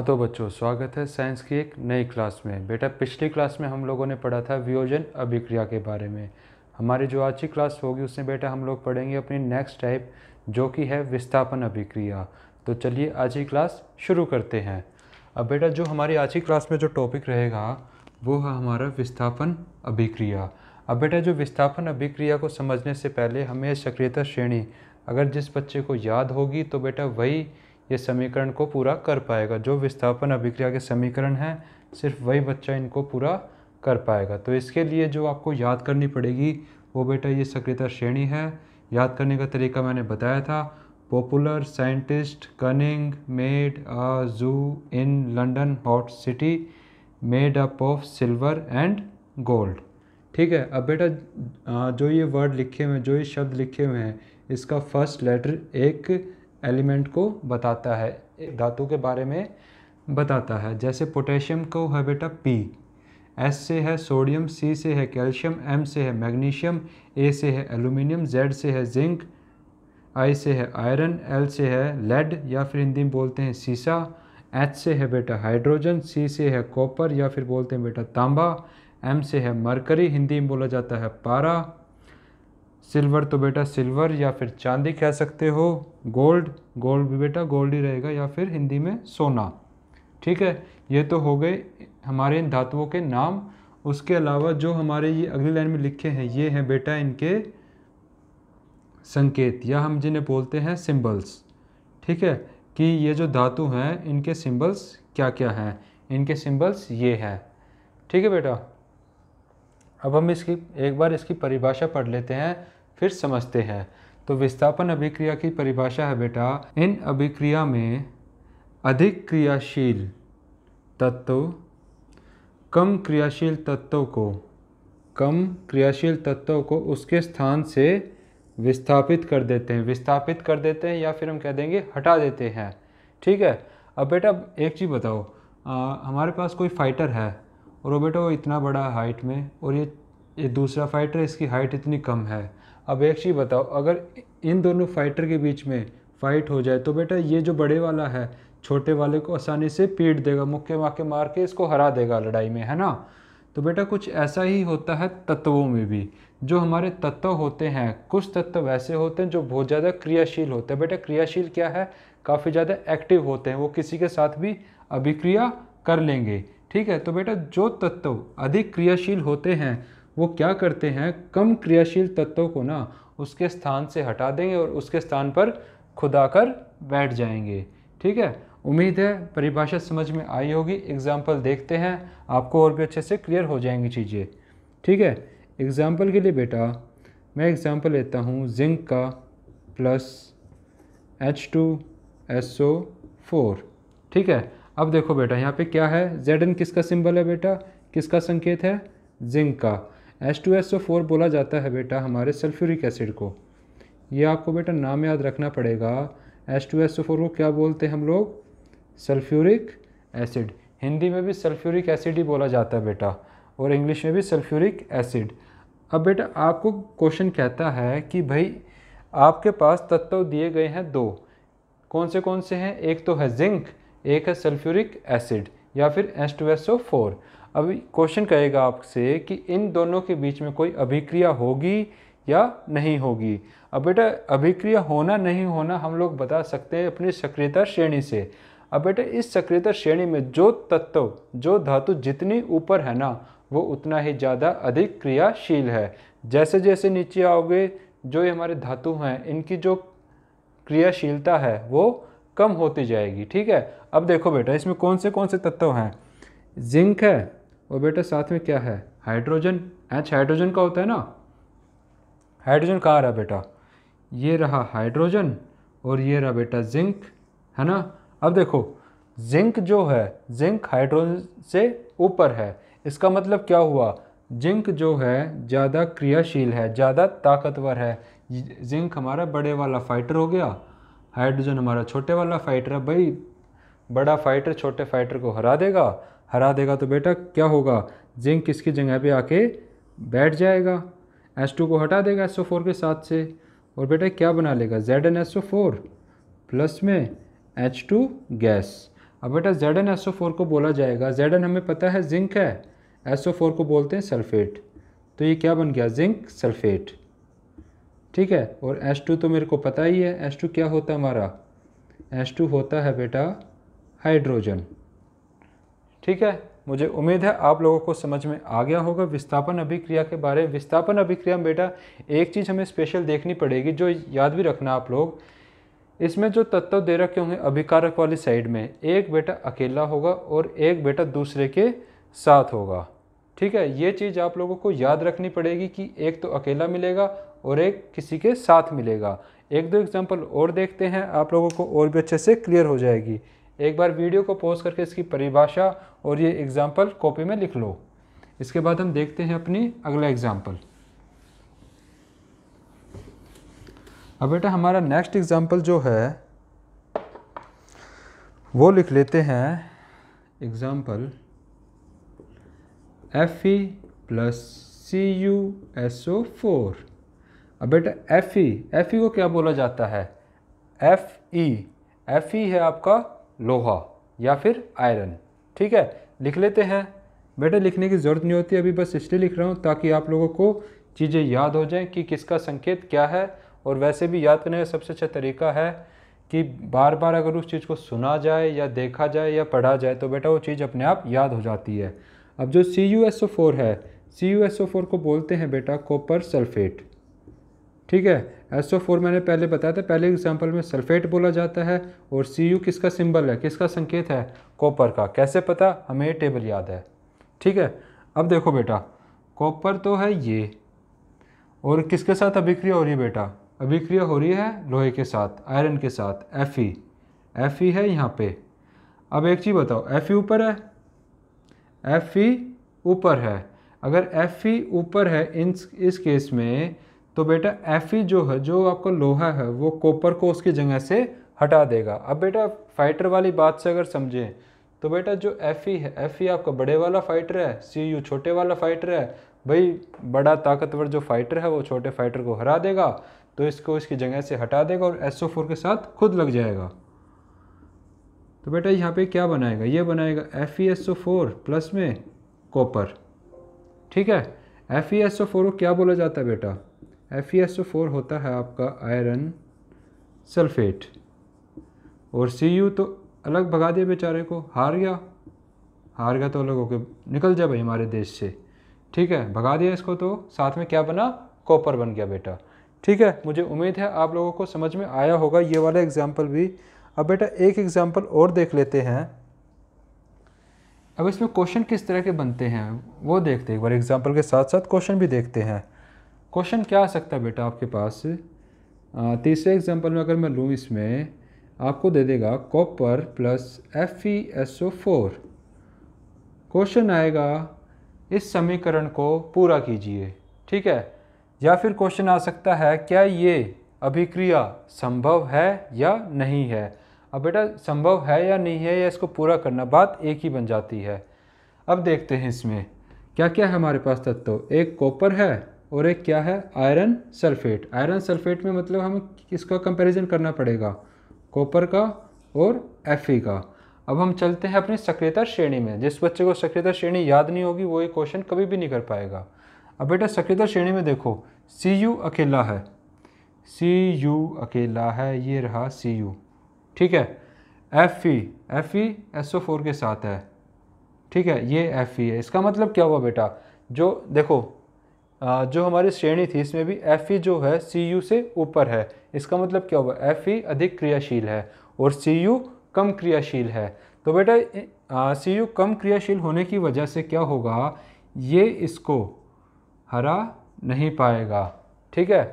हाँ तो बच्चों, स्वागत है साइंस की एक नई क्लास में। बेटा, पिछली क्लास में हम लोगों ने पढ़ा था वियोजन अभिक्रिया के बारे में। हमारी जो आज की क्लास होगी उसमें बेटा हम लोग पढ़ेंगे अपनी नेक्स्ट टाइप, जो कि है विस्थापन अभिक्रिया। तो चलिए आज की क्लास शुरू करते हैं। अब बेटा, जो हमारी आज की क्लास में जो टॉपिक रहेगा वो है हमारा विस्थापन अभिक्रिया। अब बेटा, जो विस्थापन अभिक्रिया को समझने से पहले हमें सक्रियता श्रेणी अगर जिस बच्चे को याद होगी तो बेटा वही ये समीकरण को पूरा कर पाएगा। जो विस्थापन अभिक्रिया के समीकरण हैं सिर्फ वही बच्चा इनको पूरा कर पाएगा। तो इसके लिए जो आपको याद करनी पड़ेगी वो बेटा ये सक्रियता श्रेणी है। याद करने का तरीका मैंने बताया था। पॉपुलर साइंटिस्ट कनिंग made a zoo in London hot city made up of silver and gold. ठीक है। अब बेटा जो ये वर्ड लिखे हुए हैं, जो ये शब्द लिखे हुए हैं, इसका फर्स्ट लेटर एक एलिमेंट को बताता है, एक धातु के बारे में बताता है। जैसे पोटेशियम को है बेटा P, S से है सोडियम, C से है कैल्शियम, M से है मैग्नीशियम, A से है एल्यूमिनियम, Z से है जिंक, I से है आयरन, L से है लेड या फिर हिंदी में बोलते हैं सीसा, H से है बेटा हाइड्रोजन, C से है कॉपर या फिर बोलते हैं बेटा तांबा, M से है मरकरी, हिंदी में बोला जाता है पारा, सिल्वर तो बेटा सिल्वर या फिर चांदी कह सकते हो, गोल्ड भी बेटा गोल्ड ही रहेगा या फिर हिंदी में सोना। ठीक है, ये तो हो गए हमारे इन धातुओं के नाम। उसके अलावा जो हमारे ये अगली लाइन में लिखे हैं ये हैं बेटा इनके संकेत या हम जिन्हें बोलते हैं सिंबल्स। ठीक है, कि ये जो धातु हैं इनके सिंबल्स क्या क्या हैं। इनके सिंबल्स ये हैं। ठीक है बेटा, अब हम इसकी एक बार इसकी परिभाषा पढ़ लेते हैं फिर समझते हैं। तो विस्थापन अभिक्रिया की परिभाषा है बेटा, इन अभिक्रिया में अधिक क्रियाशील तत्व कम क्रियाशील तत्वों को उसके स्थान से विस्थापित कर देते हैं या फिर हम कह देंगे हटा देते हैं। ठीक है। अब बेटा एक चीज़ बताओ, हमारे पास कोई फाइटर है और वो इतना बड़ा हाइट में और ये दूसरा फाइटर, इसकी हाइट इतनी कम है। अब एक चीज़ बताओ, अगर इन दोनों फाइटर के बीच में फाइट हो जाए तो बेटा ये जो बड़े वाला है छोटे वाले को आसानी से पीट देगा, मुक्के माके मार के इसको हरा देगा लड़ाई में, है ना। तो बेटा कुछ ऐसा ही होता है तत्वों में भी। जो हमारे तत्व होते हैं, कुछ तत्व वैसे होते हैं जो बहुत ज़्यादा क्रियाशील होते हैं। बेटा क्रियाशील क्या है, काफ़ी ज़्यादा एक्टिव होते हैं, वो किसी के साथ भी अभिक्रिया कर लेंगे। ठीक है। तो बेटा जो तत्व अधिक क्रियाशील होते हैं वो क्या करते हैं, कम क्रियाशील तत्वों को ना उसके स्थान से हटा देंगे और उसके स्थान पर खुद आकर बैठ जाएंगे। ठीक है। उम्मीद है परिभाषा समझ में आई होगी। एग्जाम्पल देखते हैं, आपको और भी अच्छे से क्लियर हो जाएंगी चीज़ें। ठीक है। एग्जाम्पल के लिए बेटा मैं एग्जाम्पल लेता हूँ जिंक का प्लस H2SO4। ठीक है। अब देखो बेटा यहाँ पे क्या है, Zn किसका सिंबल है बेटा, किसका संकेत है, जिंक का। H2SO4 बोला जाता है बेटा हमारे सल्फ्यूरिक एसिड को। ये आपको बेटा नाम याद रखना पड़ेगा। H2SO4 को क्या बोलते हैं हम लोग, सल्फ्यूरिक एसिड। हिंदी में भी सल्फ्यूरिक एसिड ही बोला जाता है बेटा, और इंग्लिश में भी सल्फ्यूरिक एसिड। अब बेटा आपको क्वेश्चन कहता है कि भाई आपके पास तत्व दिए गए हैं दो, कौन से हैं, एक तो है जिंक, एक है सल्फ्यूरिक एसिड या फिर H2SO4। अभी क्वेश्चन कहेगा आपसे कि इन दोनों के बीच में कोई अभिक्रिया होगी या नहीं होगी। अब बेटा अभिक्रिया होना नहीं होना हम लोग बता सकते हैं अपनी सक्रियता श्रेणी से। अब बेटा इस सक्रियता श्रेणी में जो तत्व, जो धातु जितनी ऊपर है ना वो उतना ही ज़्यादा अधिक क्रियाशील है। जैसे जैसे नीचे आओगे जो ये हमारे धातु हैं इनकी जो क्रियाशीलता है वो कम होती जाएगी। ठीक है। अब देखो बेटा इसमें कौन से तत्व हैं, जिंक है और बेटा साथ में क्या है, हाइड्रोजन। H हाइड्रोजन का होता है ना। हाइड्रोजन कहाँ रहा बेटा, ये रहा हाइड्रोजन और ये रहा बेटा जिंक, है ना। अब देखो जिंक जो है, जिंक हाइड्रोजन से ऊपर है, इसका मतलब क्या हुआ, जिंक जो है ज़्यादा क्रियाशील है, ज़्यादा ताकतवर है। जिंक हमारा बड़े वाला फाइटर हो गया, हाइड्रोजन हमारा छोटे वाला फाइटर है। भाई बड़ा फाइटर छोटे फाइटर को हरा देगा तो बेटा क्या होगा, जिंक किसकी जगह पे आके बैठ जाएगा, H2 को हटा देगा SO4 के साथ से और बेटा क्या बना लेगा, ZnSO4 प्लस में H2 गैस। अब बेटा ZnSO4 को बोला जाएगा, Zn हमें पता है जिंक है, SO4 को बोलते हैं सल्फेट, तो ये क्या बन गया, जिंक सल्फेट। ठीक है, और H2 तो मेरे को पता ही है, H2 क्या होता है हमारा, H2 होता है बेटा हाइड्रोजन। ठीक है, मुझे उम्मीद है आप लोगों को समझ में आ गया होगा विस्थापन अभिक्रिया के बारे में। विस्थापन अभिक्रिया में बेटा एक चीज़ हमें स्पेशल देखनी पड़ेगी, जो याद भी रखना आप लोग, इसमें जो तत्व दे रखे होंगे अभिकारक वाली साइड में, एक बेटा अकेला होगा और एक बेटा दूसरे के साथ होगा। ठीक है, ये चीज़ आप लोगों को याद रखनी पड़ेगी कि एक तो अकेला मिलेगा और एक किसी के साथ मिलेगा। एक दो एग्जांपल और देखते हैं, आप लोगों को और भी अच्छे से क्लियर हो जाएगी। एक बार वीडियो को पॉज करके इसकी परिभाषा और ये एग्जांपल कॉपी में लिख लो। इसके बाद हम देखते हैं अपनी अगला एग्जांपल। अब बेटा हमारा नेक्स्ट एग्जांपल जो है वो लिख लेते हैं, एग्जांपल Fe प्लस CuSO4। अब बेटा Fe को क्या बोला जाता है, Fe है आपका लोहा या फिर आयरन। ठीक है, लिख लेते हैं। बेटा लिखने की ज़रूरत नहीं होती, अभी बस इसलिए लिख रहा हूँ ताकि आप लोगों को चीज़ें याद हो जाएं कि किसका संकेत क्या है। और वैसे भी याद करने का सबसे अच्छा तरीका है कि बार बार अगर उस चीज़ को सुना जाए या देखा जाए या पढ़ा जाए तो बेटा वो चीज़ अपने आप याद हो जाती है। अब जो CuSO4 है, CuSO4 को बोलते हैं बेटा कॉपर सल्फेट। ठीक है, SO4 मैंने पहले बताया था, पहले एग्जांपल में सल्फेट बोला जाता है, और Cu किसका सिंबल है, किसका संकेत है, कॉपर का। कैसे पता, हमें ये टेबल याद है। ठीक है, अब देखो बेटा कॉपर तो है ये, और किसके साथ अभिक्रिया हो रही है बेटा, अभिक्रिया हो रही है लोहे के साथ, आयरन के साथ, Fe है यहाँ पे। अब एक चीज़ बताओ, Fe ऊपर है, Fe ऊपर है। अगर Fe ऊपर है इस केस में, तो बेटा Fe जो है, जो आपका लोहा है, वो कॉपर को उसकी जगह से हटा देगा। अब बेटा फाइटर वाली बात से अगर समझें तो बेटा जो Fe है, Fe आपका बड़े वाला फाइटर है, Cu छोटे वाला फाइटर है। भाई बड़ा ताकतवर जो फाइटर है वो छोटे फाइटर को हरा देगा, तो इसको इसकी जगह से हटा देगा और SO4 के साथ खुद लग जाएगा। तो बेटा यहाँ पे क्या बनाएगा, ये बनाएगा FeSO4 प्लस में कॉपर। ठीक है, FeSO4 को क्या बोला जाता है बेटा, FeSO4 होता है आपका आयरन सल्फेट। और Cu तो अलग भगा दिया बेचारे को, हार गया तो अलग होके निकल जाए भाई हमारे देश से। ठीक है, भगा दिया इसको, तो साथ में क्या बना, कॉपर बन गया बेटा। ठीक है, मुझे उम्मीद है आप लोगों को समझ में आया होगा ये वाला एग्जाम्पल भी। अब बेटा एक एग्जाम्पल और देख लेते हैं। अब इसमें क्वेश्चन किस तरह के बनते हैं वो देखते हैं एक बार, एग्जाम्पल के साथ साथ क्वेश्चन भी देखते हैं। क्वेश्चन क्या आ सकता है बेटा आपके पास, तीसरे एग्जाम्पल में अगर मैं लूँ, इसमें आपको दे देगा कॉपर प्लस FeSO4। क्वेश्चन आएगा इस समीकरण को पूरा कीजिए। ठीक है, या फिर क्वेश्चन आ सकता है क्या ये अभिक्रिया संभव है या नहीं है। अब बेटा संभव है या नहीं है या इसको पूरा करना, बात एक ही बन जाती है। अब देखते हैं इसमें क्या क्या है हमारे पास तत्व, एक कॉपर है और एक क्या है, आयरन सल्फेट। आयरन सल्फेट में मतलब हमें किसका कंपैरिजन करना पड़ेगा, कॉपर का और Fe का। अब हम चलते हैं अपनी सक्रियता श्रेणी में। जिस बच्चे को सक्रियता श्रेणी याद नहीं होगी वो ये क्वेश्चन कभी भी नहीं कर पाएगा। अब बेटा सक्रियता श्रेणी में देखो, Cu अकेला है, ये रहा Cu। ठीक है, FeSO4 के साथ है। ठीक है, ये Fe है। इसका मतलब क्या हुआ बेटा, जो देखो जो हमारी श्रेणी थी इसमें भी Fe जो है Cu से ऊपर है। इसका मतलब क्या हुआ, Fe अधिक क्रियाशील है और Cu कम क्रियाशील है। तो बेटा Cu कम क्रियाशील होने की वजह से क्या होगा, ये इसको हरा नहीं पाएगा। ठीक है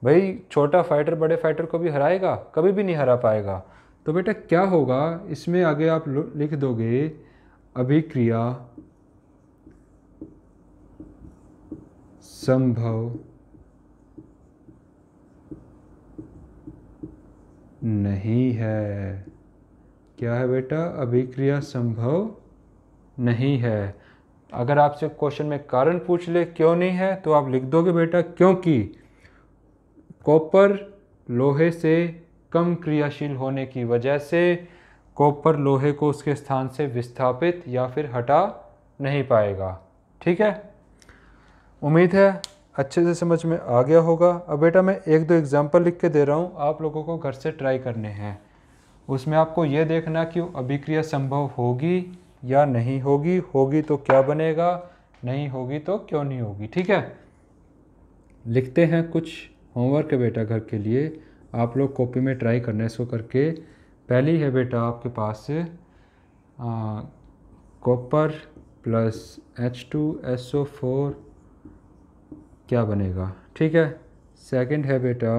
भाई, छोटा फाइटर बड़े फाइटर को भी हराएगा, कभी भी नहीं हरा पाएगा। तो बेटा क्या होगा, इसमें आगे आप लिख दोगे अभिक्रिया संभव नहीं है। क्या है बेटा, अभिक्रिया संभव नहीं है। अगर आपसे क्वेश्चन में कारण पूछ ले क्यों नहीं है, तो आप लिख दोगे बेटा क्योंकि कॉपर लोहे से कम क्रियाशील होने की वजह से कॉपर लोहे को उसके स्थान से विस्थापित या फिर हटा नहीं पाएगा। ठीक है, उम्मीद है अच्छे से समझ में आ गया होगा। अब बेटा मैं एक दो एग्जांपल लिख के दे रहा हूँ, आप लोगों को घर से ट्राई करने हैं। उसमें आपको ये देखना कि अभिक्रिया संभव होगी या नहीं होगी, होगी तो क्या बनेगा, नहीं होगी तो क्यों नहीं होगी। ठीक है, लिखते हैं कुछ होमवर्क है बेटा घर के लिए, आप लोग कॉपी में ट्राई करना है इसको करके। पहली है बेटा आपके पास कॉपर प्लस H2SO4 क्या बनेगा। ठीक है, सेकंड है बेटा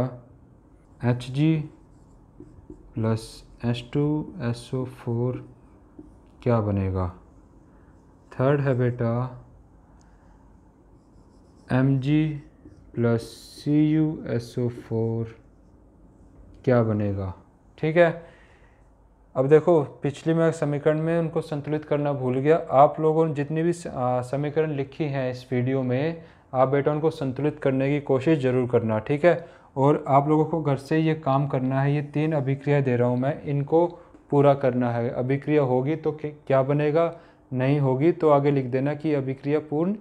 Hg प्लस H2SO4 क्या बनेगा। थर्ड है बेटा Mg प्लस CuSO4 क्या बनेगा। ठीक है, अब देखो पिछली मैं समीकरण में उनको संतुलित करना भूल गया। आप लोगों ने जितनी भी समीकरण लिखी हैं इस वीडियो में, आप बेटा उनको संतुलित करने की कोशिश ज़रूर करना। ठीक है, और आप लोगों को घर से ये काम करना है। ये 3 अभिक्रिया दे रहा हूँ मैं, इनको पूरा करना है। अभिक्रिया होगी तो क्या बनेगा, नहीं होगी तो आगे लिख देना कि अभिक्रिया पूर्ण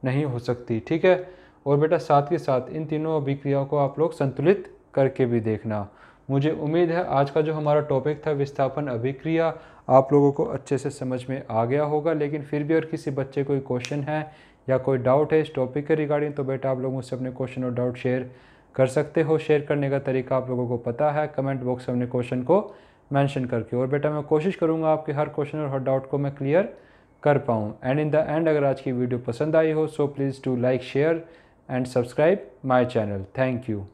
नहीं हो सकती। ठीक है, और बेटा साथ के साथ इन तीनों अभिक्रियाओं को आप लोग संतुलित करके भी देखना। मुझे उम्मीद है आज का जो हमारा टॉपिक था विस्थापन अभिक्रिया, आप लोगों को अच्छे से समझ में आ गया होगा। लेकिन फिर भी अगर किसी बच्चे कोई क्वेश्चन है या कोई डाउट है इस टॉपिक के रिगार्डिंग, तो बेटा आप लोग मुझसे अपने क्वेश्चन और डाउट शेयर कर सकते हो। शेयर करने का तरीका आप लोगों को पता है, कमेंट बॉक्स में अपने क्वेश्चन को मेंशन करके। और बेटा मैं कोशिश करूँगा आपके हर क्वेश्चन और हर डाउट को मैं क्लियर कर पाऊँ। एंड इन द एंड अगर आज की वीडियो पसंद आई हो, so please to like, share and subscribe my channel. Thank you.